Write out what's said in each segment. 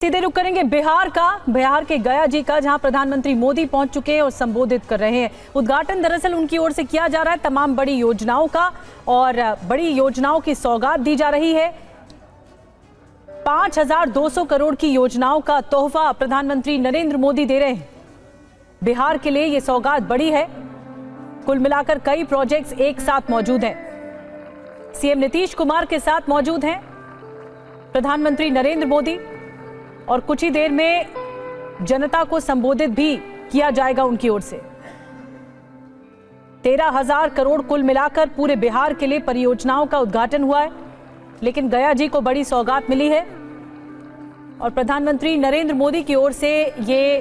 सीधे रुक करेंगे बिहार के गया जी का, जहां प्रधानमंत्री मोदी पहुंच चुके हैं और संबोधित कर रहे हैं। उद्घाटन दरअसल उनकी ओर से किया जा रहा है तमाम बड़ी योजनाओं का, और बड़ी योजनाओं की सौगात दी जा रही है। 5200 करोड़ की योजनाओं का तोहफा प्रधानमंत्री नरेंद्र मोदी दे रहे हैं। बिहार के लिए यह सौगात बड़ी है। कुल मिलाकर कई प्रोजेक्ट्स एक साथ मौजूद हैं। सीएम नीतीश कुमार के साथ मौजूद हैं प्रधानमंत्री नरेंद्र मोदी, और कुछ ही देर में जनता को संबोधित भी किया जाएगा उनकी ओर से। 13,000 करोड़ कुल मिलाकर पूरे बिहार के लिए परियोजनाओं का उद्घाटन हुआ है, लेकिन गया जी को बड़ी सौगात मिली है और प्रधानमंत्री नरेंद्र मोदी की ओर से ये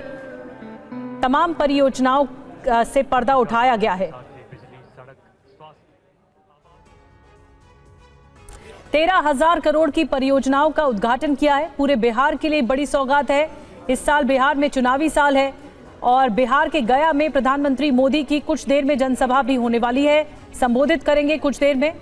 तमाम परियोजनाओं से पर्दा उठाया गया है। 13,000 करोड़ की परियोजनाओं का उद्घाटन किया है। पूरे बिहार के लिए बड़ी सौगात है। इस साल बिहार में चुनावी साल है और बिहार के गया में प्रधानमंत्री मोदी की कुछ देर में जनसभा भी होने वाली है, संबोधित करेंगे कुछ देर में।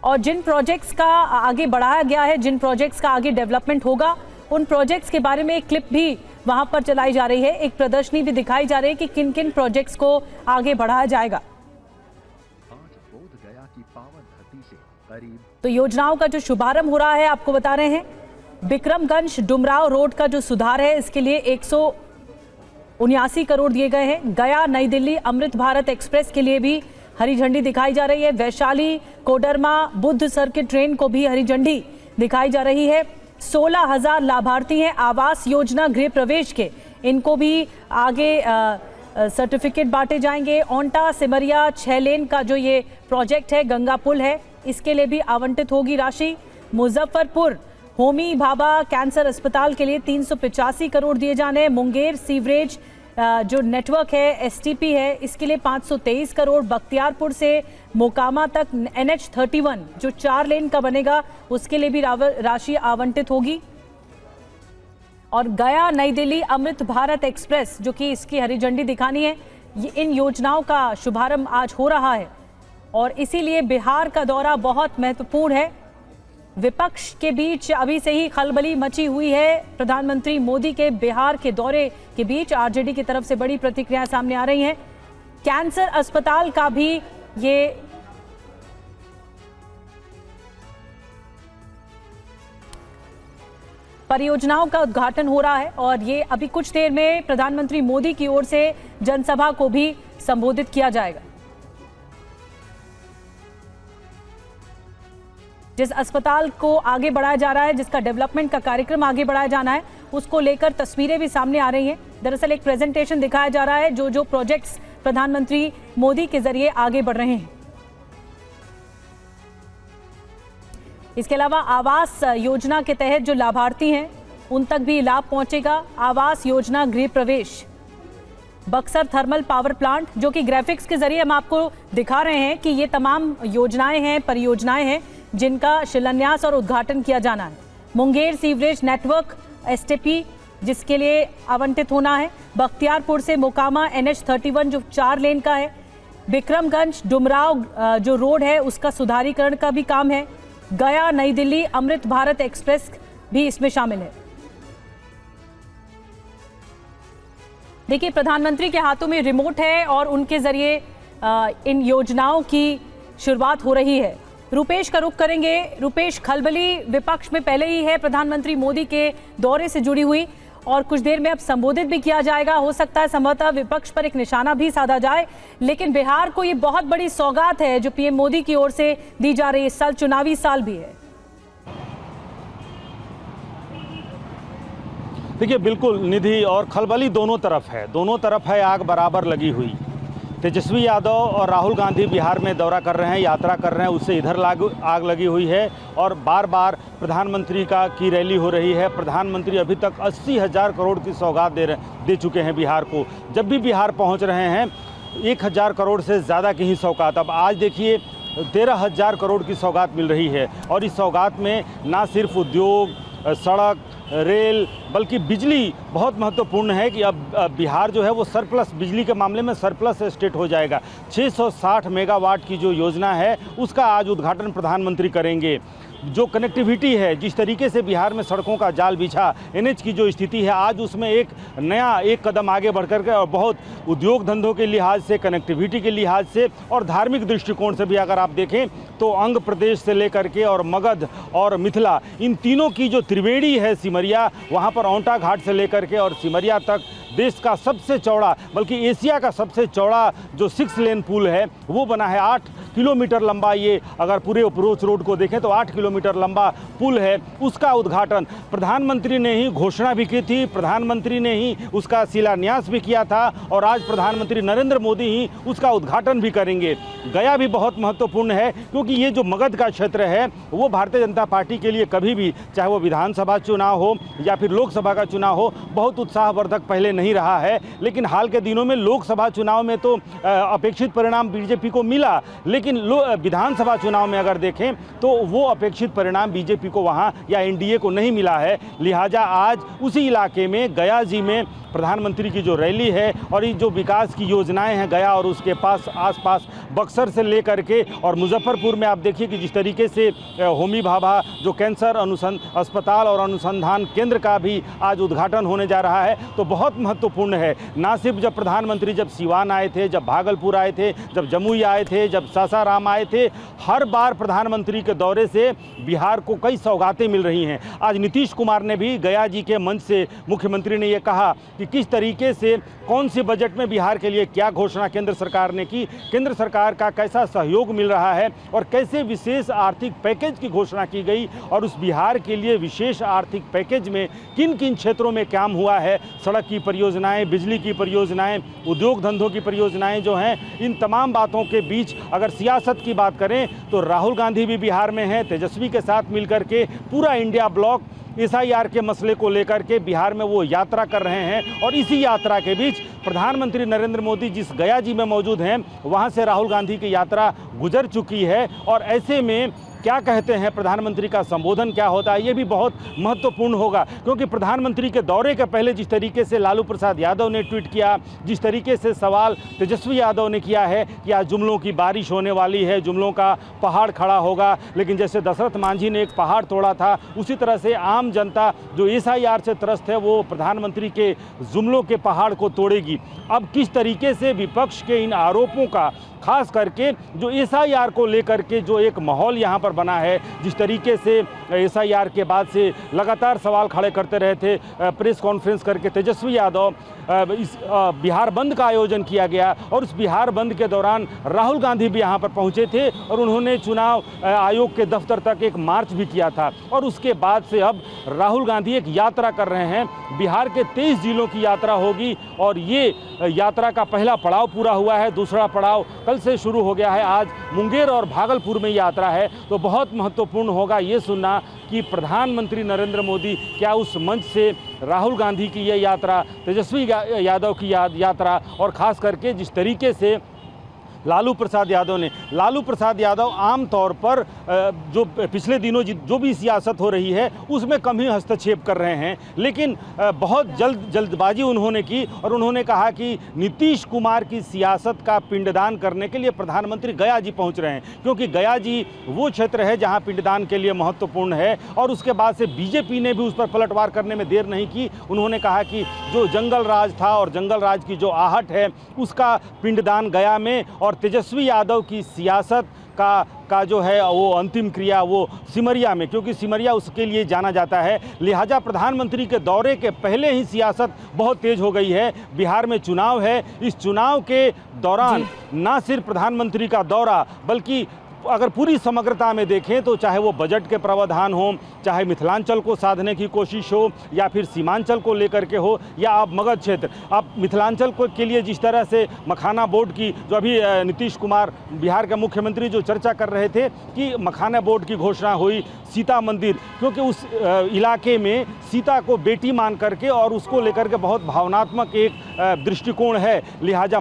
और जिन प्रोजेक्ट्स का आगे बढ़ाया गया है, जिन प्रोजेक्ट्स का आगे डेवलपमेंट होगा, उन प्रोजेक्ट्स के बारे में एक क्लिप भी वहां पर चलाई जा रही है। एक प्रदर्शनी भी दिखाई जा रही है कि किन किन प्रोजेक्ट्स को आगे बढ़ाया जाएगा। तो योजनाओं का जो शुभारंभ हो रहा है, आपको बता रहे हैं, बिक्रमगंज डुमराव रोड का जो सुधार है, इसके लिए 179 करोड़ दिए गए हैं। गया नई दिल्ली अमृत भारत एक्सप्रेस के लिए भी हरी झंडी दिखाई जा रही है। वैशाली कोडरमा बुद्ध सर्किट ट्रेन को भी हरी झंडी दिखाई जा रही है। 16,000 लाभार्थी हैं आवास योजना गृह प्रवेश के, इनको भी आगे सर्टिफिकेट बांटे जाएंगे। ओंटा सिमरिया 6 लेन का जो ये प्रोजेक्ट है, गंगा पुल है, इसके लिए भी आवंटित होगी राशि। मुजफ्फरपुर होमी भाभा कैंसर अस्पताल के लिए 385 करोड़ दिए जाने हैं। मुंगेर सीवरेज जो नेटवर्क है, एसटीपी है, इसके लिए 523 करोड़। बख्तियारपुर से मोकामा तक NH31 जो 4 लेन का बनेगा, उसके लिए भी राशि आवंटित होगी। और गया नई दिल्ली अमृत भारत एक्सप्रेस, जो कि इसकी हरी झंडी दिखानी है, इन योजनाओं का शुभारंभ आज हो रहा है और इसीलिए बिहार का दौरा बहुत महत्वपूर्ण है। विपक्ष के बीच अभी से ही खलबली मची हुई है। प्रधानमंत्री मोदी के बिहार के दौरे के बीच आरजेडी की तरफ से बड़ी प्रतिक्रियाएं सामने आ रही हैं। कैंसर अस्पताल का भी ये परियोजनाओं का उद्घाटन हो रहा है और ये अभी कुछ देर में प्रधानमंत्री मोदी की ओर से जनसभा को भी संबोधित किया जाएगा। जिस अस्पताल को आगे बढ़ाया जा रहा है, जिसका डेवलपमेंट का कार्यक्रम आगे बढ़ाया जाना है, उसको लेकर तस्वीरें भी सामने आ रही हैं। दरअसल एक प्रेजेंटेशन दिखाया जा रहा है जो प्रोजेक्ट्स प्रधानमंत्री मोदी के जरिए आगे बढ़ रहे हैं। इसके अलावा आवास योजना के तहत जो लाभार्थी हैं, उन तक भी लाभ पहुंचेगा। आवास योजना गृह प्रवेश, बक्सर थर्मल पावर प्लांट, जो कि ग्राफिक्स के जरिए हम आपको दिखा रहे हैं कि ये तमाम योजनाएं हैं, परियोजनाएं हैं जिनका शिलान्यास और उद्घाटन किया जाना है। मुंगेर सीवरेज नेटवर्क एसटीपी, जिसके लिए आवंटित होना है। बख्तियारपुर से मोकामा NH31 जो 4 लेन का है। बिक्रमगंज डुमराव जो रोड है, उसका सुधारीकरण का भी काम है। गया नई दिल्ली अमृत भारत एक्सप्रेस भी इसमें शामिल है। देखिए, प्रधानमंत्री के हाथों में रिमोट है और उनके जरिए इन योजनाओं की शुरुआत हो रही है। रुपेश का रुख करेंगे। रुपेश, खलबली विपक्ष में पहले ही है प्रधानमंत्री मोदी के दौरे से जुड़ी हुई, और कुछ देर में अब संबोधित भी किया जाएगा। हो सकता है संभवतः विपक्ष पर एक निशाना भी साधा जाए, लेकिन बिहार को ये बहुत बड़ी सौगात है जो पीएम मोदी की ओर से दी जा रही है। इस साल चुनावी साल भी है। देखिए, बिल्कुल निधि, और खलबली दोनों तरफ है आग बराबर लगी हुई। तेजस्वी यादव और राहुल गांधी बिहार में दौरा कर रहे हैं, यात्रा कर रहे हैं, उससे इधर आग लगी हुई है और बार बार प्रधानमंत्री की रैली हो रही है। प्रधानमंत्री अभी तक 80,000 करोड़ की सौगात दे चुके हैं बिहार को। जब भी बिहार पहुंच रहे हैं 1,000 करोड़ से ज़्यादा की ही सौगात। अब आज देखिए 13,000 करोड़ की सौगात मिल रही है, और इस सौगात में ना सिर्फ उद्योग, सड़क, रेल, बल्कि बिजली बहुत महत्वपूर्ण है कि अब बिहार जो है वो सरप्लस, बिजली के मामले में सरप्लस स्टेट हो जाएगा। 660 मेगावाट की जो योजना है उसका आज उद्घाटन प्रधानमंत्री करेंगे। जो कनेक्टिविटी है, जिस तरीके से बिहार में सड़कों का जाल बिछा, एनएच की जो स्थिति है, आज उसमें एक कदम आगे बढ़कर के और बहुत उद्योग धंधों के लिहाज से, कनेक्टिविटी के लिहाज से और धार्मिक दृष्टिकोण से भी अगर आप देखें तो अंग प्रदेश से लेकर के और मगध और मिथिला, इन तीनों की जो त्रिवेणी है सिमरिया, वहाँ पर औंटा घाट से लेकर के और सिमरिया तक देश का सबसे चौड़ा, बल्कि एशिया का सबसे चौड़ा जो 6 लेन पुल है वो बना है। 8 किलोमीटर लंबा, ये अगर पूरे अप्रोच रोड को देखें तो 8 किलोमीटर लंबा पुल है। उसका उद्घाटन प्रधानमंत्री ने ही घोषणा भी की थी, प्रधानमंत्री ने ही उसका शिलान्यास भी किया था और आज प्रधानमंत्री नरेंद्र मोदी ही उसका उद्घाटन भी करेंगे। गया भी बहुत महत्वपूर्ण है क्योंकि ये जो मगध का क्षेत्र है वो भारतीय जनता पार्टी के लिए कभी भी, चाहे वो विधानसभा चुनाव हो या फिर लोकसभा का चुनाव हो, बहुत उत्साहवर्धक पहले नहीं रहा है। लेकिन हाल के दिनों में लोकसभा चुनाव में तो अपेक्षित परिणाम बीजेपी को मिला, लेकिन विधानसभा चुनाव में अगर देखें तो वो अपेक्षित परिणाम बीजेपी को वहां या एनडीए को नहीं मिला है। लिहाजा आज उसी इलाके में गया जी में प्रधानमंत्री की जो रैली है और ये जो विकास की योजनाएं हैं गया और उसके पास आसपास बक्सर से लेकर के और मुजफ्फरपुर में आप देखिए कि जिस तरीके से होमी भाभा जो कैंसर अस्पताल और अनुसंधान केंद्र का भी आज उद्घाटन होने जा रहा है, तो बहुत महत्वपूर्ण है। ना सिर्फ जब प्रधानमंत्री जब सिवान आए थे, जब भागलपुर आए थे, जब जमुई आए थे, जब सासाराम आए थे, हर बार प्रधानमंत्री के दौरे से बिहार को कई सौगातें मिल रही हैं। आज नीतीश कुमार ने भी गया जी के मंच से मुख्यमंत्री ने ये कहा कि किस तरीके से कौन से बजट में बिहार के लिए क्या घोषणा केंद्र सरकार ने की, केंद्र सरकार का कैसा सहयोग मिल रहा है और कैसे विशेष आर्थिक पैकेज की घोषणा की गई और उस बिहार के लिए विशेष आर्थिक पैकेज में किन किन क्षेत्रों में काम हुआ है। सड़क की परियोजनाएं, बिजली की परियोजनाएं, उद्योग धंधों की परियोजनाएं जो हैं, इन तमाम बातों के बीच अगर सियासत की बात करें तो राहुल गांधी भी बिहार में हैं। तेजस्वी के साथ मिलकर के पूरा इंडिया ब्लॉक एसआईआर के मसले को लेकर के बिहार में वो यात्रा कर रहे हैं और इसी यात्रा के बीच प्रधानमंत्री नरेंद्र मोदी जिस गया जी में मौजूद हैं वहां से राहुल गांधी की यात्रा गुजर चुकी है और ऐसे में क्या कहते हैं प्रधानमंत्री का संबोधन क्या होता है, ये भी बहुत महत्वपूर्ण होगा। क्योंकि प्रधानमंत्री के दौरे के पहले जिस तरीके से लालू प्रसाद यादव ने ट्वीट किया, जिस तरीके से सवाल तेजस्वी यादव ने किया है कि आज जुमलों की बारिश होने वाली है, जुमलों का पहाड़ खड़ा होगा, लेकिन जैसे दशरथ मांझी ने एक पहाड़ तोड़ा था उसी तरह से आम जनता जो एसआईआर से त्रस्त है वो प्रधानमंत्री के जुमलों के पहाड़ को तोड़ेगी। अब किस तरीके से विपक्ष के इन आरोपों का, खास करके जो एसआईआर को लेकर के जो एक माहौल यहाँ पर बना है, जिस तरीके से एसआईआर के बाद से लगातार सवाल खड़े करते रहे थे, प्रेस कॉन्फ्रेंस करके तेजस्वी यादव, इस बिहार बंद का आयोजन किया गया और उस बिहार बंद के दौरान राहुल गांधी भी यहाँ पर पहुँचे थे और उन्होंने चुनाव आयोग के दफ्तर तक एक मार्च भी किया था और उसके बाद से अब राहुल गांधी एक यात्रा कर रहे हैं। बिहार के 23 जिलों की यात्रा होगी और ये यात्रा का पहला पड़ाव पूरा हुआ है, दूसरा पड़ाव कल से शुरू हो गया है। आज मुंगेर और भागलपुर में यात्रा है, तो बहुत महत्वपूर्ण होगा ये सुनना कि प्रधानमंत्री नरेंद्र मोदी क्या उस मंच से राहुल गांधी की ये यात्रा, तेजस्वी यादव की यात्रा और ख़ास करके जिस तरीके से लालू प्रसाद यादव आम तौर पर जो पिछले दिनों जो भी सियासत हो रही है उसमें कम ही हस्तक्षेप कर रहे हैं, लेकिन बहुत जल्दबाजी उन्होंने की और उन्होंने कहा कि नीतीश कुमार की सियासत का पिंडदान करने के लिए प्रधानमंत्री गया जी पहुंच रहे हैं, क्योंकि गया जी वो क्षेत्र है जहां पिंडदान के लिए महत्वपूर्ण है। और उसके बाद से बीजेपी ने भी उस पर पलटवार करने में देर नहीं की। उन्होंने कहा कि जो जंगल राज था और जंगल राज की जो आहट है उसका पिंडदान गया में और तेजस्वी यादव की सियासत का जो है वो अंतिम क्रिया वो सिमरिया में, क्योंकि सिमरिया उसके लिए जाना जाता है। लिहाजा प्रधानमंत्री के दौरे के पहले ही सियासत बहुत तेज हो गई है। बिहार में चुनाव है, इस चुनाव के दौरान ना सिर्फ प्रधानमंत्री का दौरा बल्कि अगर पूरी समग्रता में देखें तो चाहे वो बजट के प्रावधान हो, चाहे मिथिलांचल को साधने की कोशिश हो या फिर सीमांचल को लेकर के हो या आप मगध क्षेत्र, आप मिथिलांचल को के लिए जिस तरह से मखाना बोर्ड की जो अभी नीतीश कुमार बिहार के मुख्यमंत्री जो चर्चा कर रहे थे कि मखाना बोर्ड की घोषणा हुई, सीता मंदिर, क्योंकि उस इलाके में सीता को बेटी मान करके और उसको लेकर के बहुत भावनात्मक एक दृष्टिकोण है। लिहाजा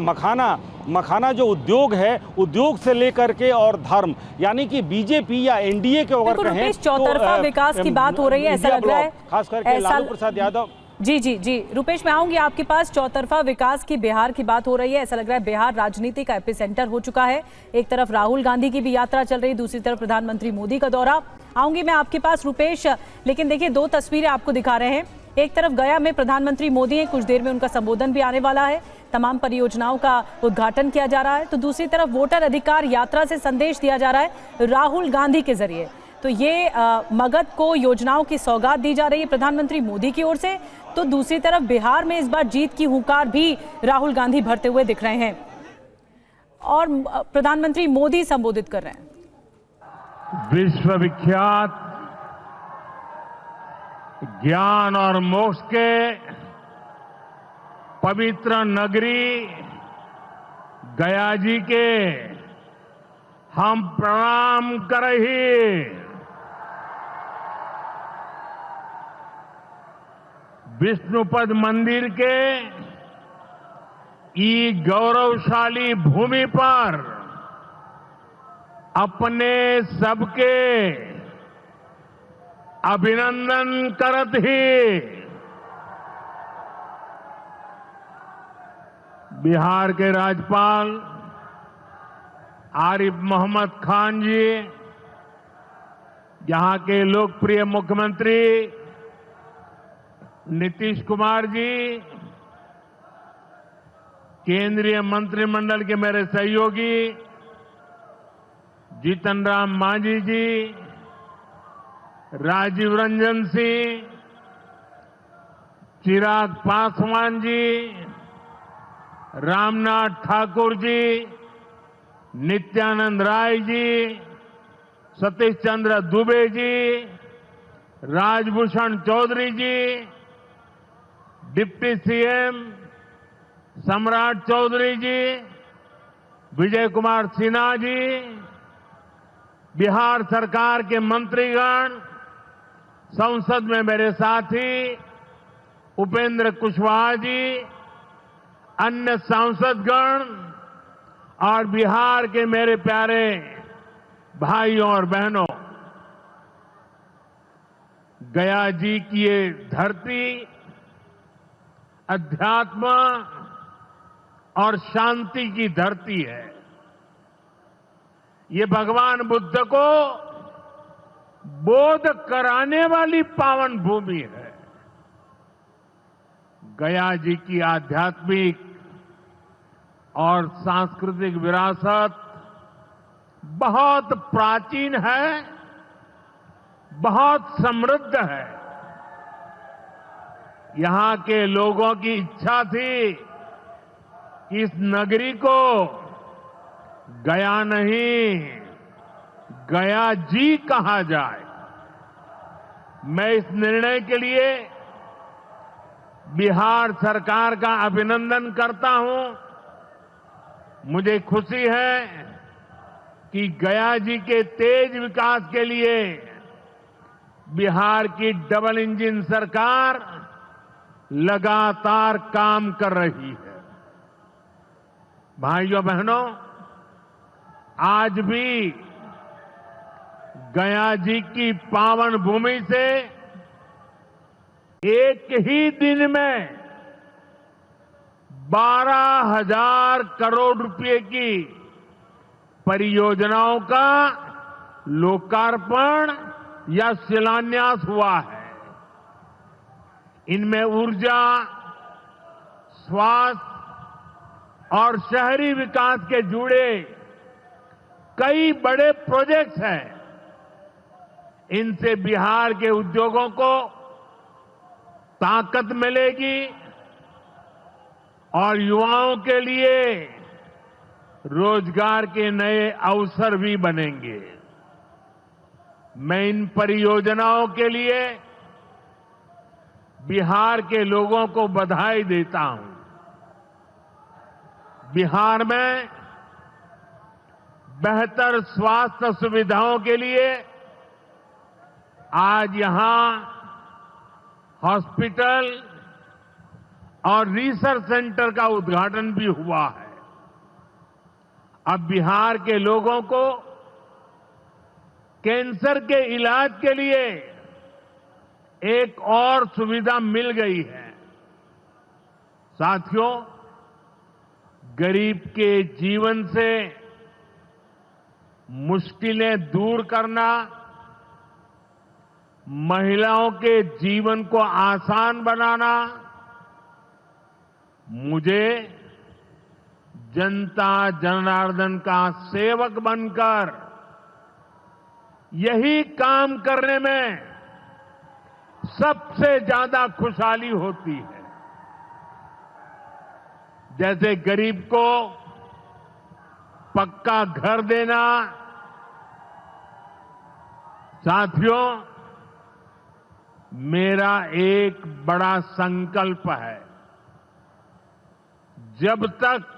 मखाना जो उद्योग है, उद्योग से लेकर के और धर्म, यानी कि बीजेपी या एनडीए के अगर कहें चौतरफा विकास की बात हो रही है, ऐसा लग रहा है, खास करके लालू प्रसाद यादव। जी रुपेश, मैं आऊंगी आपके पास। चौतरफा विकास की बिहार की बात हो रही है, ऐसा लग रहा है बिहार राजनीति का एपिसेंटर हो चुका है। एक तरफ राहुल गांधी की भी यात्रा चल रही, दूसरी तरफ प्रधानमंत्री मोदी का दौरा। आऊंगी मैं आपके पास रुपेश, लेकिन देखिए दो तस्वीरें आपको दिखा रहे हैं। एक तरफ गया में प्रधानमंत्री मोदी हैं, कुछ देर में उनका संबोधन भी आने वाला है, तमाम परियोजनाओं का उद्घाटन किया जा रहा है। तो दूसरी तरफ वोटर अधिकार यात्रा से संदेश दिया जा रहा है राहुल गांधी के जरिए। तो ये मगध को योजनाओं की सौगात दी जा रही है प्रधानमंत्री मोदी की ओर से। तो दूसरी तरफ बिहार में इस बार जीत की हुंकार भी राहुल गांधी भरते हुए दिख रहे हैं और प्रधानमंत्री मोदी संबोधित कर रहे हैं। विश्वविख्यात ज्ञान और मोक्ष के पवित्र नगरी गया जी के हम प्रणाम करही। विष्णुपद मंदिर के ई गौरवशाली भूमि पर अपने सबके अभिनंदन करत ही बिहार के राज्यपाल आरिफ मोहम्मद खान जी, यहां के लोकप्रिय मुख्यमंत्री नीतीश कुमार जी, केंद्रीय मंत्रिमंडल के मेरे सहयोगी जीतन राम मांझी जी, राजीव रंजन सिंह, चिराग पासवान जी, रामनाथ ठाकुर जी, नित्यानंद राय जी, सतीश चंद्र दुबे जी, राजभूषण चौधरी जी, डिप्टी सीएम सम्राट चौधरी जी, विजय कुमार सिन्हा जी, बिहार सरकार के मंत्रीगण, संसद में मेरे साथी उपेंद्र कुशवाहा जी, अन्य सांसदगण और बिहार के मेरे प्यारे भाइयों और बहनों, गया जी की ये धरती अध्यात्म और शांति की धरती है। ये भगवान बुद्ध को बोध कराने वाली पावन भूमि है। गया जी की आध्यात्मिक और सांस्कृतिक विरासत बहुत प्राचीन है, बहुत समृद्ध है। यहां के लोगों की इच्छा थी कि इस नगरी को गया नहीं, गया जी कहा जाए। मैं इस निर्णय के लिए बिहार सरकार का अभिनंदन करता हूं। मुझे खुशी है कि गया जी के तेज विकास के लिए बिहार की डबल इंजन सरकार लगातार काम कर रही है। भाइयों बहनों, आज भी गया जी की पावन भूमि से एक ही दिन में 12,000 करोड़ रुपए की परियोजनाओं का लोकार्पण या शिलान्यास हुआ है। इनमें ऊर्जा, स्वास्थ्य और शहरी विकास के जुड़े कई बड़े प्रोजेक्ट्स हैं। इनसे बिहार के उद्योगों को ताकत मिलेगी और युवाओं के लिए रोजगार के नए अवसर भी बनेंगे। मैं इन परियोजनाओं के लिए बिहार के लोगों को बधाई देता हूं। बिहार में बेहतर स्वास्थ्य सुविधाओं के लिए आज यहां हॉस्पिटल और रिसर्च सेंटर का उद्घाटन भी हुआ है। अब बिहार के लोगों को कैंसर के इलाज के लिए एक और सुविधा मिल गई है। साथियों, गरीब के जीवन से मुश्किलें दूर करना महिलाओं के जीवन को आसान बनाना मुझे जनता जनार्दन का सेवक बनकर यही काम करने में सबसे ज्यादा खुशहाली होती है। जैसे गरीब को पक्का घर देना, साथियों, मेरा एक बड़ा संकल्प है। जब तक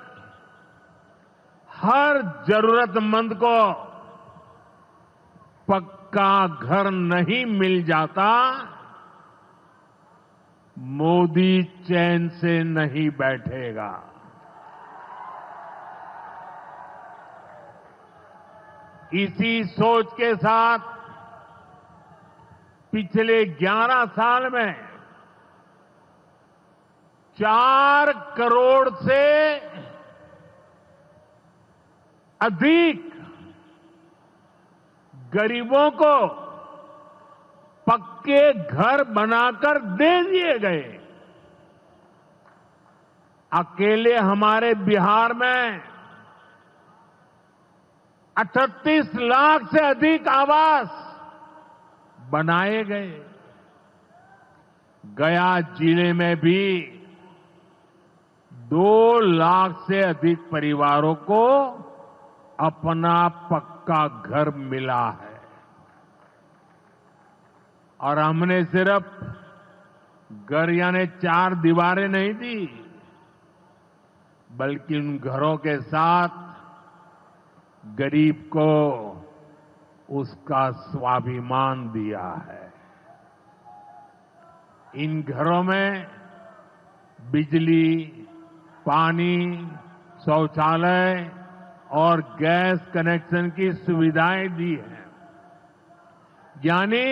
हर जरूरतमंद को पक्का घर नहीं मिल जाता, मोदी चैन से नहीं बैठेगा। इसी सोच के साथ पिछले 11 साल में 4 करोड़ से अधिक गरीबों को पक्के घर बनाकर दे दिए गए। अकेले हमारे बिहार में 38 लाख से अधिक आवास बनाए गए। गया जिले में भी 2 लाख से अधिक परिवारों को अपना पक्का घर मिला है। और हमने सिर्फ घर यानी 4 दीवारें नहीं दी, बल्कि उन घरों के साथ गरीब को उसका स्वाभिमान दिया है। इन घरों में बिजली, पानी, शौचालय और गैस कनेक्शन की सुविधाएं दी हैं। यानी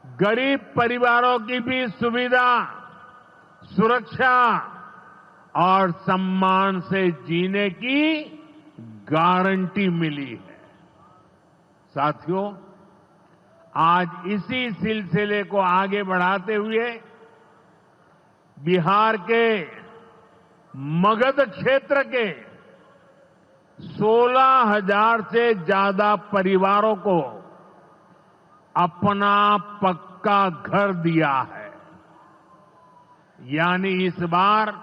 गरीब परिवारों की भी सुविधा, सुरक्षा और सम्मान से जीने की गारंटी मिली है। साथियों, आज इसी सिलसिले को आगे बढ़ाते हुए बिहार के मगध क्षेत्र के 16,000 से ज्यादा परिवारों को अपना पक्का घर दिया है। यानी इस बार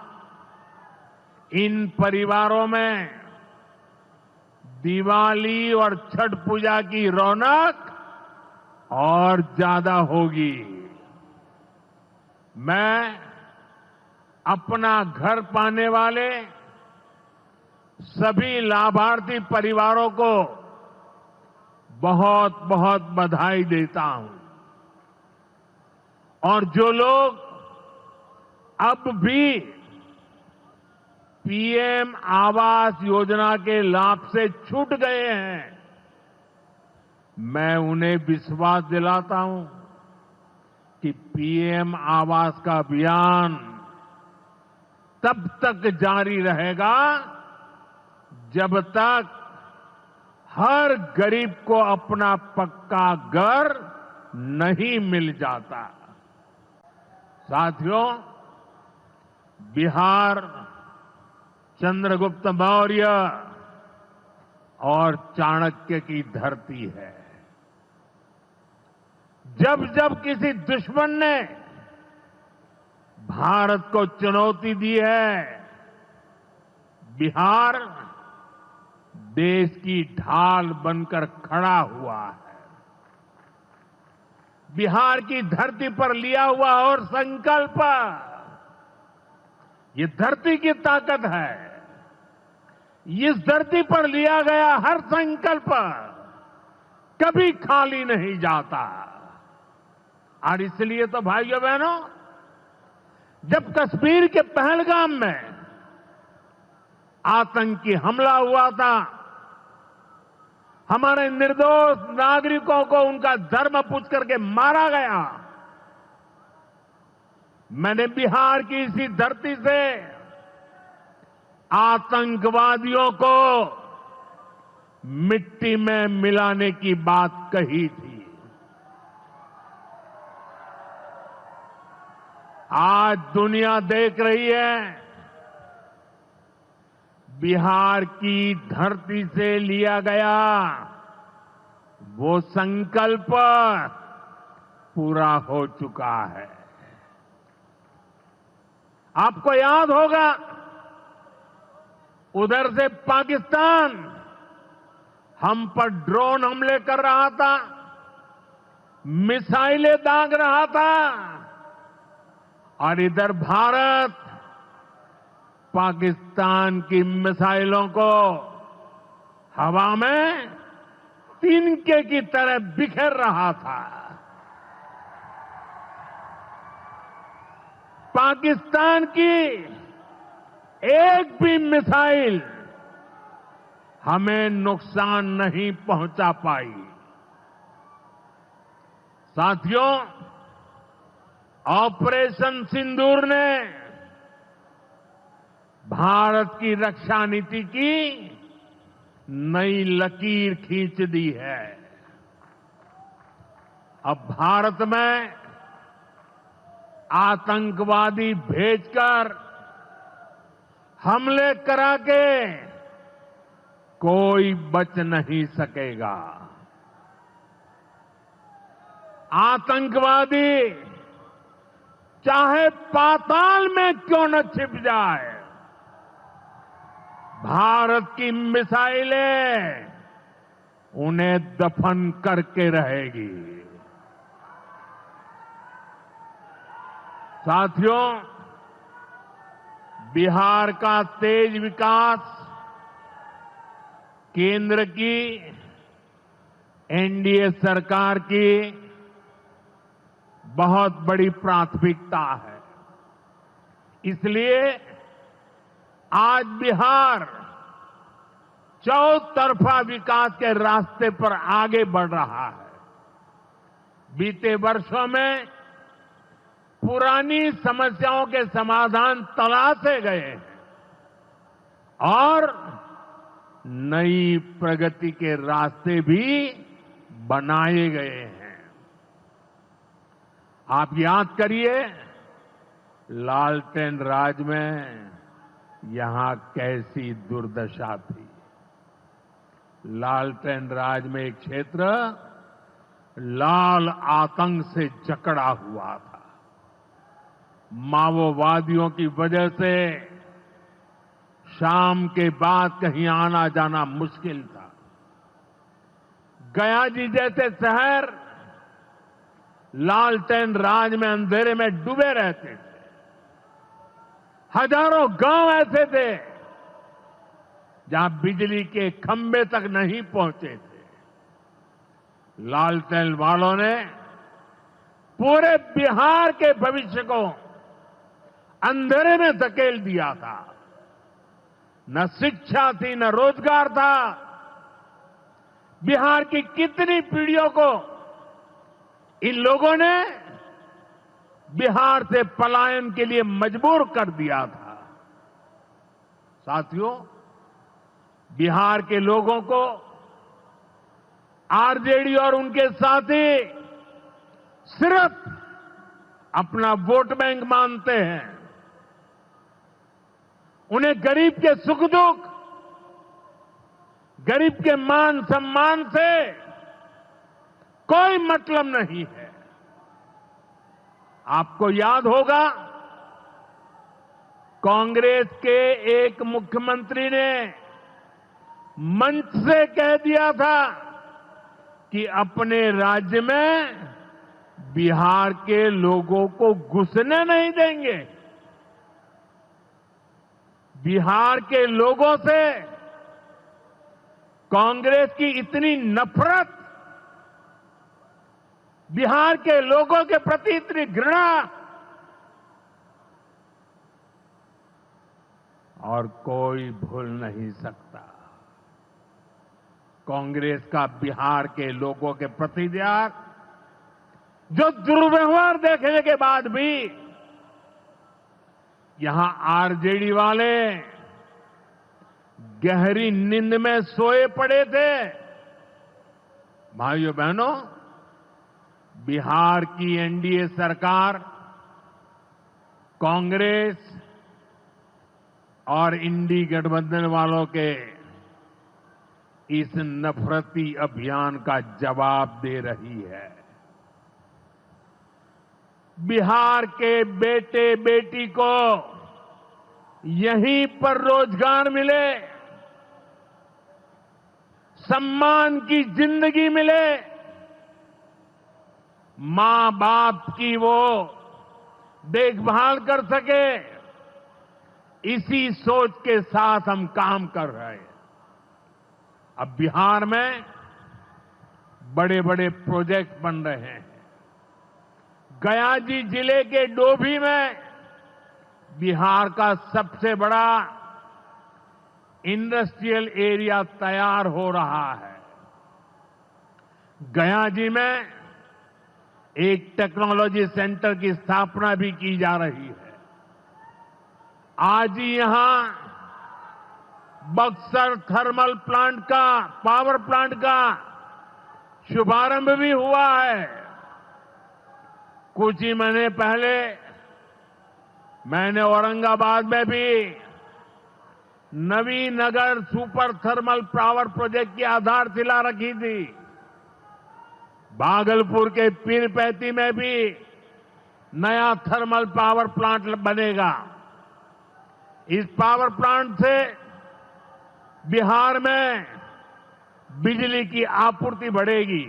इन परिवारों में दिवाली और छठ पूजा की रौनक और ज्यादा होगी। मैं अपना घर पाने वाले सभी लाभार्थी परिवारों को बहुत बहुत बधाई देता हूं। और जो लोग अब भी पीएम आवास योजना के लाभ से छूट गए हैं, मैं उन्हें विश्वास दिलाता हूं कि पीएम आवास का अभियान तब तक जारी रहेगा जब तक हर गरीब को अपना पक्का घर नहीं मिल जाता। साथियों, बिहार चंद्रगुप्त मौर्य और चाणक्य की धरती है। जब जब किसी दुश्मन ने भारत को चुनौती दी है, बिहार देश की ढाल बनकर खड़ा हुआ है। बिहार की धरती पर लिया हुआ और संकल्प, ये धरती की ताकत है। इस धरती पर लिया गया हर संकल्प कभी खाली नहीं जाता। और इसलिए तो भाइयों बहनों, जब कश्मीर के पहलगाम में आतंकी हमला हुआ था, हमारे निर्दोष नागरिकों को उनका धर्म पूछ करके मारा गया, मैंने बिहार की इसी धरती से आतंकवादियों को मिट्टी में मिलाने की बात कही थी। आज दुनिया देख रही है बिहार की धरती से लिया गया वो संकल्प पूरा हो चुका है। आपको याद होगा उधर से पाकिस्तान हम पर ड्रोन हमले कर रहा था, मिसाइलें दाग रहा था, और इधर भारत पाकिस्तान की मिसाइलों को हवा में तिनके की तरह बिखेर रहा था। पाकिस्तान की एक भी मिसाइल हमें नुकसान नहीं पहुंचा पाई। साथियों, ऑपरेशन सिंदूर ने भारत की रक्षा नीति की नई लकीर खींच दी है। अब भारत में आतंकवादी भेजकर हमले करा के कोई बच नहीं सकेगा। आतंकवादी चाहे पाताल में क्यों न छिप जाए, भारत की मिसाइलें उन्हें दफन करके रहेगी। साथियों, बिहार का तेज विकास केंद्र की एनडीए सरकार की बहुत बड़ी प्राथमिकता है। इसलिए आज बिहार चौतरफा विकास के रास्ते पर आगे बढ़ रहा है। बीते वर्षों में पुरानी समस्याओं के समाधान तलाशे गए हैं और नई प्रगति के रास्ते भी बनाए गए हैं। आप याद करिए, लालटेन राज में यहां कैसी दुर्दशा थी। लालटेन राज में एक क्षेत्र लाल आतंक से जकड़ा हुआ था। माओवादियों की वजह से शाम के बाद कहीं आना जाना मुश्किल था। गया जी जैसे शहर लालटेन राज में अंधेरे में डूबे रहते थे। हजारों गांव ऐसे थे जहां बिजली के खंभे तक नहीं पहुंचे थे। लालटेन वालों ने पूरे बिहार के भविष्य को अंधेरे में धकेल दिया था। न शिक्षा थी, न रोजगार था। बिहार की कितनी पीढ़ियों को इन लोगों ने बिहार से पलायन के लिए मजबूर कर दिया था। साथियों, बिहार के लोगों को आरजेडी और उनके साथी सिर्फ अपना वोट बैंक मानते हैं। उन्हें गरीब के सुख दुख, गरीब के मान सम्मान से कोई मतलब नहीं है। आपको याद होगा, कांग्रेस के एक मुख्यमंत्री ने मंच से कह दिया था कि अपने राज्य में बिहार के लोगों को घुसने नहीं देंगे। बिहार के लोगों से कांग्रेस की इतनी नफरत, बिहार के लोगों के प्रति इतनी घृणा, और कोई भूल नहीं सकता। कांग्रेस का बिहार के लोगों के प्रति त्याग, जो दुर्व्यवहार देखने के बाद भी यहां आरजेडी वाले गहरी नींद में सोए पड़े थे। भाइयों बहनों, बिहार की एनडीए सरकार कांग्रेस और इंडी गठबंधन वालों के इस नफरती अभियान का जवाब दे रही है। बिहार के बेटे बेटी को यहीं पर रोजगार मिले, सम्मान की जिंदगी मिले, मां बाप की वो देखभाल कर सके, इसी सोच के साथ हम काम कर रहे हैं। अब बिहार में बड़े बड़े प्रोजेक्ट बन रहे हैं। गयाजी जिले के डोभी में बिहार का सबसे बड़ा इंडस्ट्रियल एरिया तैयार हो रहा है। गयाजी में एक टेक्नोलॉजी सेंटर की स्थापना भी की जा रही है। आज ही यहां बक्सर थर्मल प्लांट का, पावर प्लांट का शुभारंभ भी हुआ है। कुछ ही महीने पहले मैंने औरंगाबाद में भी Nabinagar super thermal power project की आधारशिला रखी थी। भागलपुर के पीरपैंती में भी नया थर्मल पावर प्लांट बनेगा। इस पावर प्लांट से बिहार में बिजली की आपूर्ति बढ़ेगी।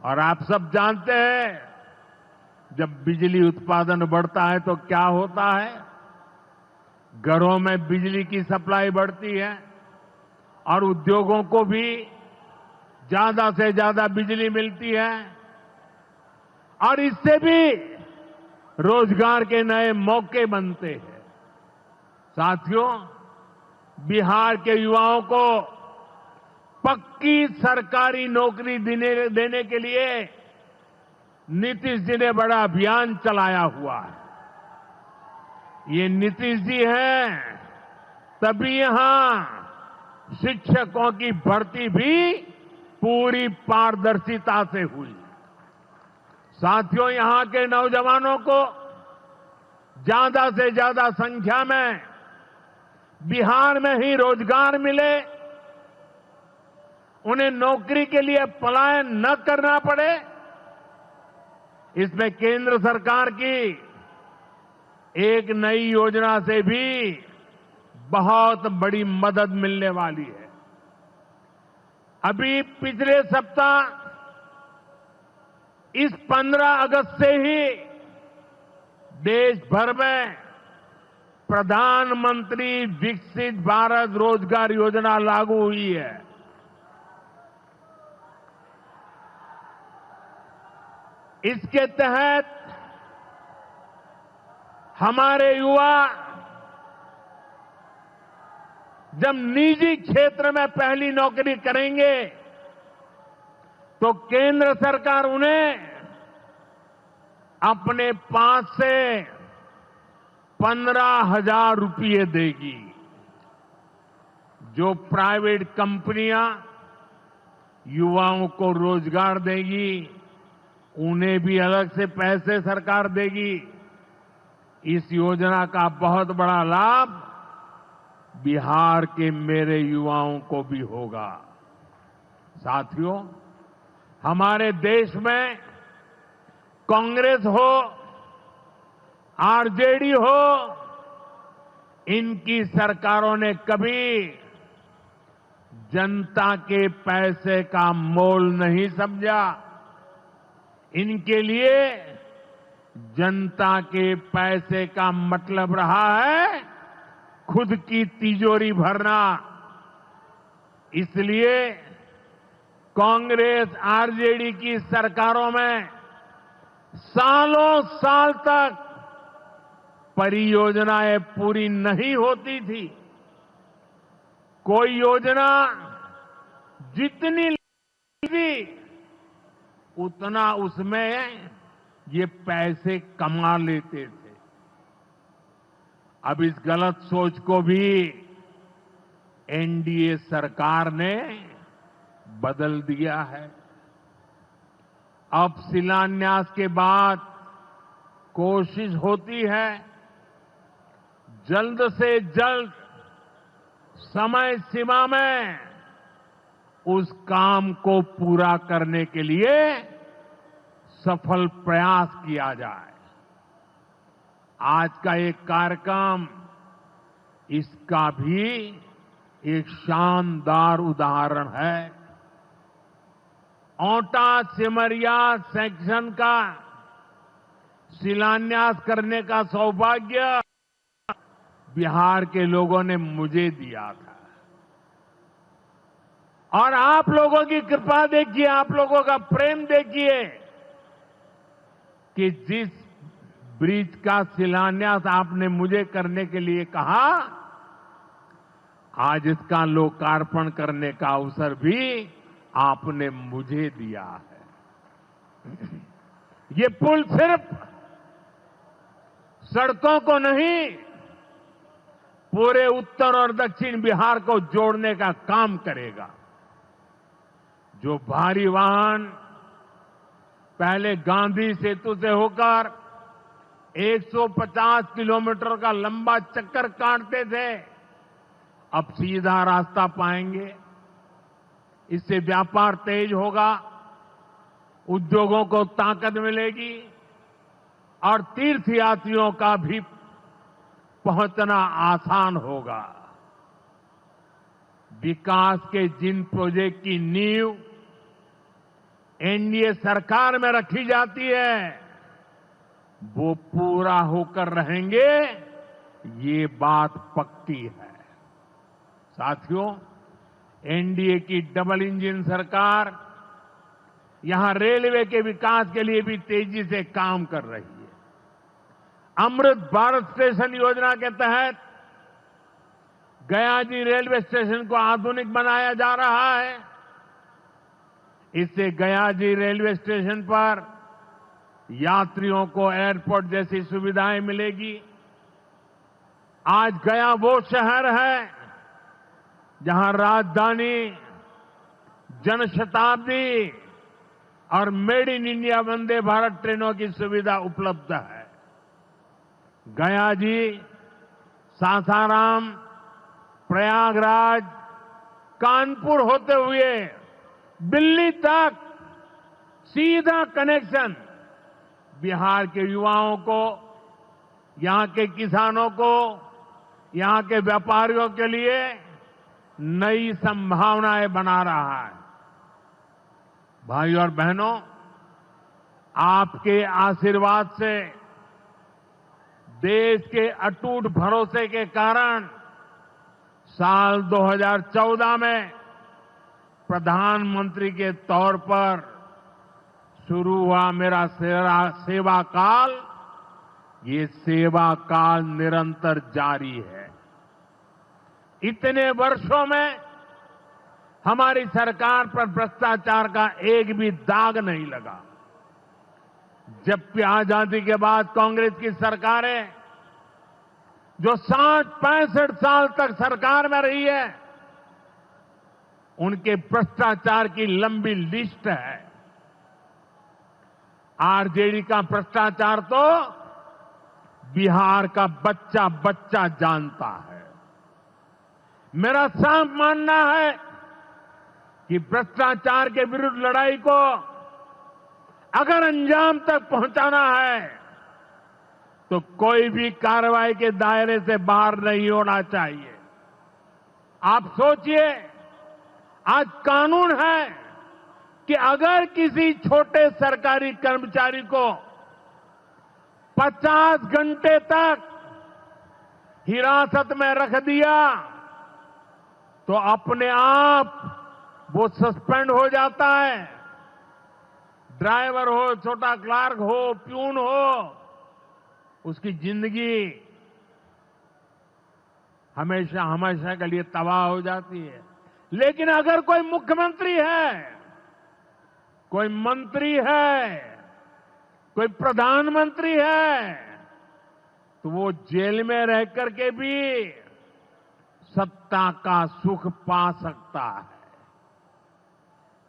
और आप सब जानते हैं, जब बिजली उत्पादन बढ़ता है तो क्या होता है? घरों में बिजली की सप्लाई बढ़ती है और उद्योगों को भी ज्यादा से ज्यादा बिजली मिलती है और इससे भी रोजगार के नए मौके बनते हैं। साथियों, बिहार के युवाओं को पक्की सरकारी नौकरी देने के लिए नीतीश जी ने बड़ा अभियान चलाया हुआ है। ये नीतीश जी हैं, तभी यहां शिक्षकों की भर्ती भी पूरी पारदर्शिता से हुई। साथियों, यहां के नौजवानों को ज्यादा से ज्यादा संख्या में बिहार में ही रोजगार मिले, उन्हें नौकरी के लिए पलायन न करना पड़े, इसमें केंद्र सरकार की एक नई योजना से भी बहुत बड़ी मदद मिलने वाली है। अभी पिछले सप्ताह इस 15 अगस्त से ही देश भर में प्रधानमंत्री विकसित भारत रोजगार योजना लागू हुई है। इसके तहत हमारे युवा जब निजी क्षेत्र में पहली नौकरी करेंगे तो केंद्र सरकार उन्हें अपने पास से 15,000 रुपये देगी। जो प्राइवेट कंपनियां युवाओं को रोजगार देगी, उन्हें भी अलग से पैसे सरकार देगी। इस योजना का बहुत बड़ा लाभ बिहार के मेरे युवाओं को भी होगा। साथियों, हमारे देश में कांग्रेस हो, आरजेडी हो, इनकी सरकारों ने कभी जनता के पैसे का मोल नहीं समझा। इनके लिए जनता के पैसे का मतलब रहा है खुद की तिजोरी भरना। इसलिए कांग्रेस आरजेडी की सरकारों में सालों साल तक परियोजनाएं पूरी नहीं होती थी। कोई योजना जितनी थी उतना उसमें ये पैसे कमा लेते थे। अब इस गलत सोच को भी एनडीए सरकार ने बदल दिया है। अब शिलान्यास के बाद कोशिश होती है जल्द से जल्द समय सीमा में उस काम को पूरा करने के लिए सफल प्रयास किया जाए। आज का एक कार्यक्रम इसका भी एक शानदार उदाहरण है। ओंटा सिमरिया सेक्शन का शिलान्यास करने का सौभाग्य बिहार के लोगों ने मुझे दिया था और आप लोगों की कृपा देखिए, आप लोगों का प्रेम देखिए कि जिस ब्रिज का शिलान्यास आपने मुझे करने के लिए कहा, आज इसका लोकार्पण करने का अवसर भी आपने मुझे दिया है। ये पुल सिर्फ सड़कों को नहीं, पूरे उत्तर और दक्षिण बिहार को जोड़ने का काम करेगा। जो भारी वाहन पहले गांधी सेतु से होकर 150 किलोमीटर का लंबा चक्कर काटते थे, अब सीधा रास्ता पाएंगे। इससे व्यापार तेज होगा, उद्योगों को ताकत मिलेगी और तीर्थयात्रियों का भी पहुंचना आसान होगा। विकास के जिन प्रोजेक्ट की नींव एनडीए सरकार में रखी जाती है, वो पूरा होकर रहेंगे, ये बात पक्की है। साथियों, एनडीए की डबल इंजन सरकार यहां रेलवे के विकास के लिए भी तेजी से काम कर रही है। अमृत भारत स्टेशन योजना के तहत गयाजी रेलवे स्टेशन को आधुनिक बनाया जा रहा है। इससे गयाजी रेलवे स्टेशन पर यात्रियों को एयरपोर्ट जैसी सुविधाएं मिलेगी। आज गया वो शहर है जहां राजधानी, जनशताब्दी और made in India Vande Bharat ट्रेनों की सुविधा उपलब्ध है। गया जी सासाराम, प्रयागराज, कानपुर होते हुए दिल्ली तक सीधा कनेक्शन बिहार के युवाओं को, यहां के किसानों को, यहां के व्यापारियों के लिए नई संभावनाएं बना रहा है। भाई और बहनों, आपके आशीर्वाद से, देश के अटूट भरोसे के कारण साल 2014 में प्रधानमंत्री के तौर पर शुरू हुआ मेरा सेवा काल, ये सेवा काल निरंतर जारी है। इतने वर्षों में हमारी सरकार पर भ्रष्टाचार का एक भी दाग नहीं लगा। जबकि आजादी के बाद कांग्रेस की सरकारें जो 65 साल तक सरकार में रही है, उनके भ्रष्टाचार की लंबी लिस्ट है। आरजेडी का भ्रष्टाचार तो बिहार का बच्चा बच्चा जानता है। मेरा साफ मानना है कि भ्रष्टाचार के विरुद्ध लड़ाई को अगर अंजाम तक पहुंचाना है तो कोई भी कार्रवाई के दायरे से बाहर नहीं होना चाहिए। आप सोचिए, आज कानून है कि अगर किसी छोटे सरकारी कर्मचारी को 50 घंटे तक हिरासत में रख दिया तो अपने आप वो सस्पेंड हो जाता है। ड्राइवर हो, छोटा क्लार्क हो, प्यून हो, उसकी जिंदगी हमेशा हमेशा के लिए तबाह हो जाती है। लेकिन अगर कोई मुख्यमंत्री है, कोई मंत्री है, कोई प्रधानमंत्री है, तो वो जेल में रह करके भी सत्ता का सुख पा सकता है।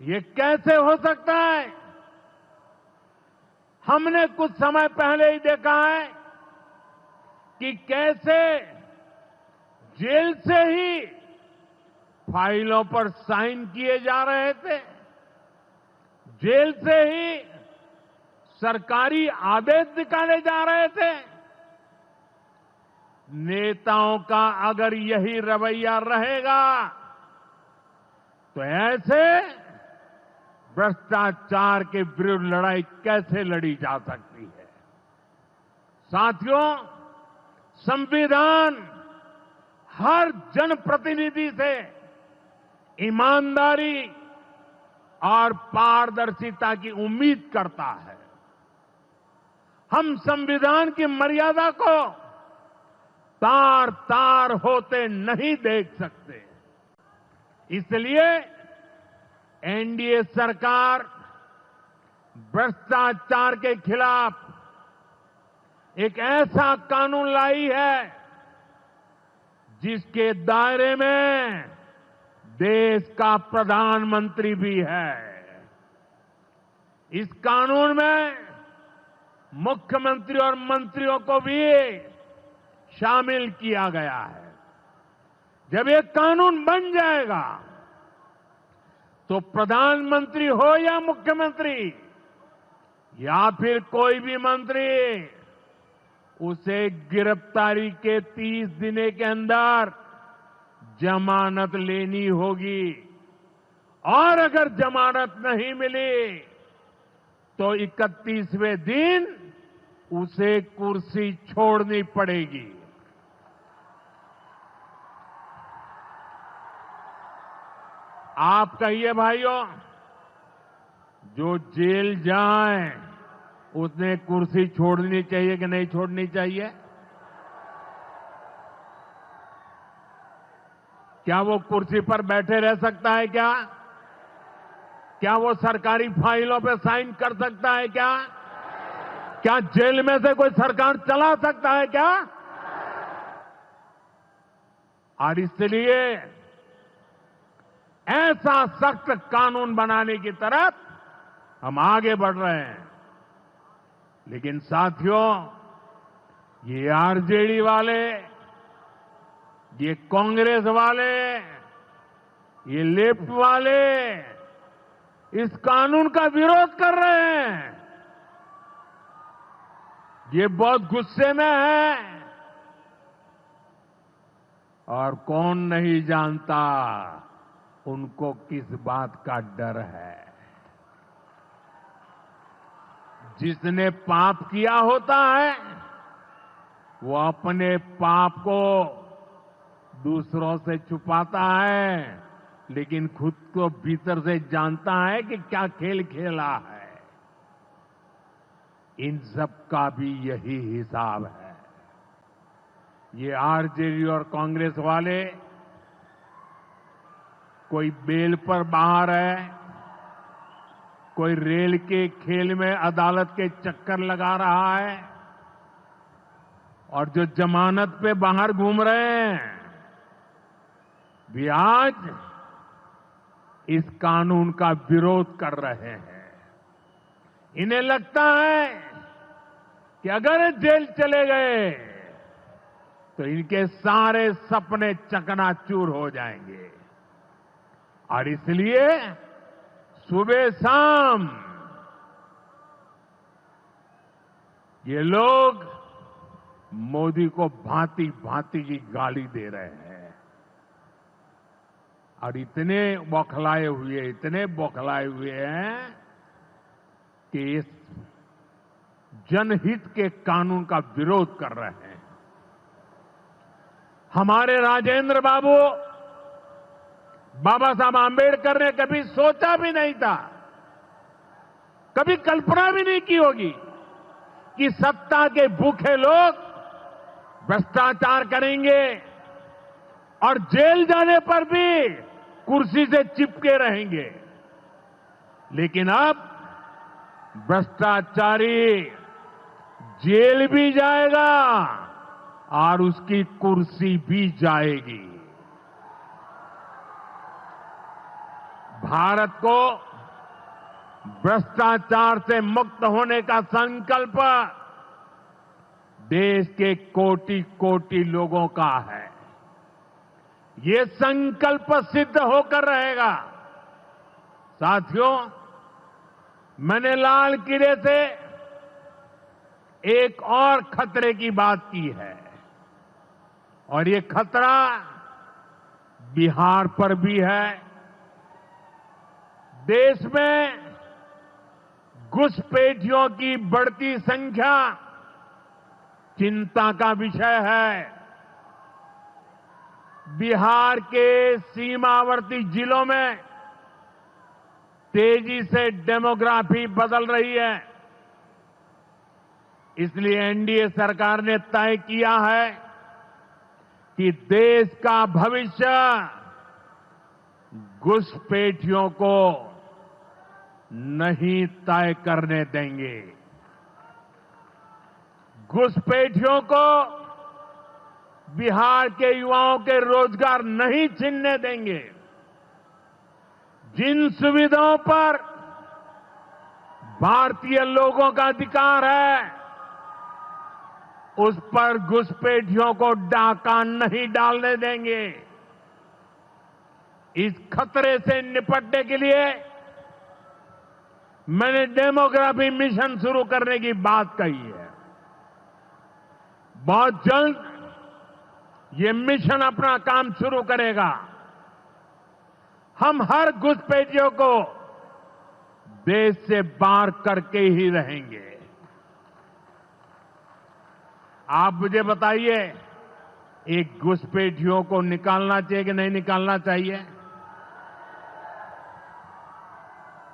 ये कैसे हो सकता है? हमने कुछ समय पहले ही देखा है कि कैसे जेल से ही फाइलों पर साइन किए जा रहे थे, जेल से ही सरकारी आदेश निकाले जा रहे थे। नेताओं का अगर यही रवैया रहेगा तो ऐसे भ्रष्टाचार के विरुद्ध लड़ाई कैसे लड़ी जा सकती है। साथियों, संविधान हर जनप्रतिनिधि से ईमानदारी और पारदर्शिता की उम्मीद करता है। हम संविधान की मर्यादा को तार तार होते नहीं देख सकते। इसलिए एनडीए सरकार भ्रष्टाचार के खिलाफ एक ऐसा कानून लाई है जिसके दायरे में देश का प्रधानमंत्री भी है। इस कानून में मुख्यमंत्री और मंत्रियों को भी शामिल किया गया है। जब ये कानून बन जाएगा तो प्रधानमंत्री हो या मुख्यमंत्री या फिर कोई भी मंत्री, उसे गिरफ्तारी के 30 दिन के अंदर जमानत लेनी होगी और अगर जमानत नहीं मिली तो 31वें दिन उसे कुर्सी छोड़नी पड़ेगी। आप कहिए भाइयों, जो जेल जाए उसने कुर्सी छोड़नी चाहिए कि नहीं छोड़नी चाहिए? क्या वो कुर्सी पर बैठे रह सकता है क्या? क्या वो सरकारी फाइलों पे साइन कर सकता है क्या? क्या जेल में से कोई सरकार चला सकता है क्या? और इसलिए ऐसा सख्त कानून बनाने की तरफ हम आगे बढ़ रहे हैं। लेकिन साथियों, ये आरजेडी वाले, ये कांग्रेस वाले, ये लेफ्ट वाले इस कानून का विरोध कर रहे हैं। ये बहुत गुस्से में है और कौन नहीं जानता उनको किस बात का डर है। जिसने पाप किया होता है वो अपने पाप को दूसरों से छुपाता है, लेकिन खुद को भीतर से जानता है कि क्या खेल खेला है। इन सब का भी यही हिसाब है। ये आरजेडी और कांग्रेस वाले कोई बेल पर बाहर है, कोई रेल के खेल में अदालत के चक्कर लगा रहा है, और जो जमानत पे बाहर घूम रहे हैं भी आज इस कानून का विरोध कर रहे हैं। इन्हें लगता है कि अगर जेल चले गए तो इनके सारे सपने चकनाचूर हो जाएंगे, और इसलिए सुबह शाम ये लोग मोदी को भांति भांति की गाली दे रहे हैं और इतने बौखलाए हुए हैं कि इस जनहित के कानून का विरोध कर रहे हैं। हमारे राजेंद्र बाबू बाबा साहब आंबेडकर ने कभी सोचा भी नहीं था, कभी कल्पना भी नहीं की होगी कि सत्ता के भूखे लोग भ्रष्टाचार करेंगे और जेल जाने पर भी कुर्सी से चिपके रहेंगे। लेकिन अब भ्रष्टाचारी जेल भी जाएगा और उसकी कुर्सी भी जाएगी। भारत को भ्रष्टाचार से मुक्त होने का संकल्प देश के कोटि कोटि लोगों का है। ये संकल्प सिद्ध होकर रहेगा। साथियों, मैंने लाल किले से एक और खतरे की बात की है और ये खतरा बिहार पर भी है। देश में घुसपैठियों की बढ़ती संख्या चिंता का विषय है। बिहार के सीमावर्ती जिलों में तेजी से डेमोग्राफी बदल रही है। इसलिए एनडीए सरकार ने तय किया है कि देश का भविष्य घुसपैठियों को नहीं तय करने देंगे। घुसपैठियों को बिहार के युवाओं के रोजगार नहीं छीनने देंगे। जिन सुविधाओं पर भारतीय लोगों का अधिकार है, उस पर घुसपैठियों को डाका नहीं डालने देंगे। इस खतरे से निपटने के लिए मैंने डेमोग्राफी मिशन शुरू करने की बात कही है। बहुत जल्द ये मिशन अपना काम शुरू करेगा। हम हर घुसपैठियों को देश से बाहर करके ही रहेंगे। आप मुझे बताइए, एक घुसपैठियों को निकालना चाहिए कि नहीं निकालना चाहिए?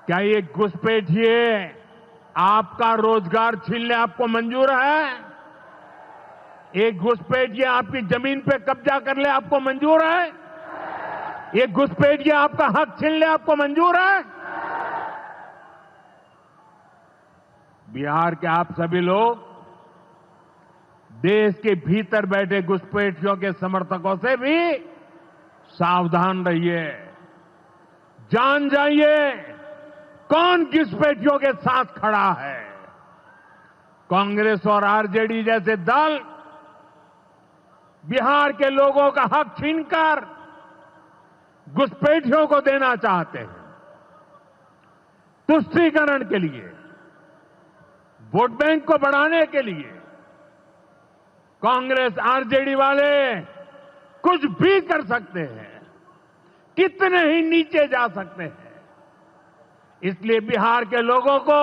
क्या ये घुसपैठिए आपका रोजगार छीनने आपको मंजूर है? एक घुसपैठिए आपकी जमीन पे कब्जा कर ले आपको मंजूर है? एक घुसपैठिए आपका हक छीन ले आपको मंजूर है? बिहार के आप सभी लोग देश के भीतर बैठे घुसपैठियों के समर्थकों से भी सावधान रहिए। जान जाइए कौन घुसपैठियों के साथ खड़ा है। कांग्रेस और आरजेडी जैसे दल बिहार के लोगों का हक छीनकर घुसपैठियों को देना चाहते हैं। तुष्टीकरण के लिए, वोट बैंक को बढ़ाने के लिए कांग्रेस आरजेडी वाले कुछ भी कर सकते हैं, कितने ही नीचे जा सकते हैं। इसलिए बिहार के लोगों को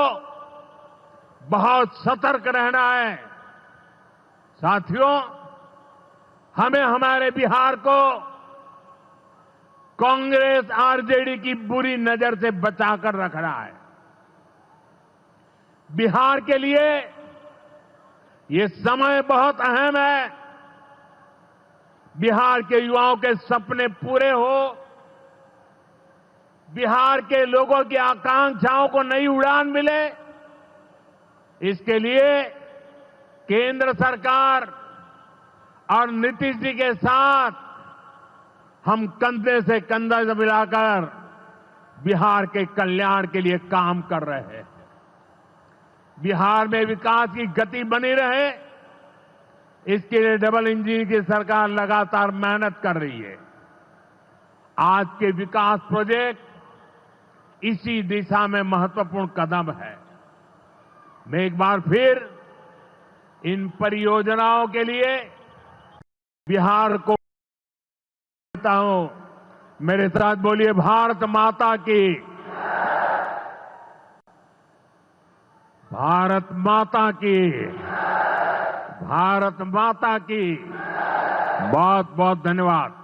बहुत सतर्क रहना है। साथियों, हमें हमारे बिहार को कांग्रेस आरजेडी की बुरी नजर से बचाकर रखना है। बिहार के लिए ये समय बहुत अहम है। बिहार के युवाओं के सपने पूरे हो, बिहार के लोगों की आकांक्षाओं को नई उड़ान मिले, इसके लिए केंद्र सरकार और नीतीश जी के साथ हम कंधे से कंधा मिलाकर बिहार के कल्याण के लिए काम कर रहे हैं। बिहार में विकास की गति बनी रहे, इसके लिए डबल इंजन की सरकार लगातार मेहनत कर रही है। आज के विकास प्रोजेक्ट इसी दिशा में महत्वपूर्ण कदम है। मैं एक बार फिर इन परियोजनाओं के लिए बिहार को देता हूं। मेरे साथ बोलिए, भारत माता की, भारत माता की, भारत माता की। बहुत बहुत धन्यवाद।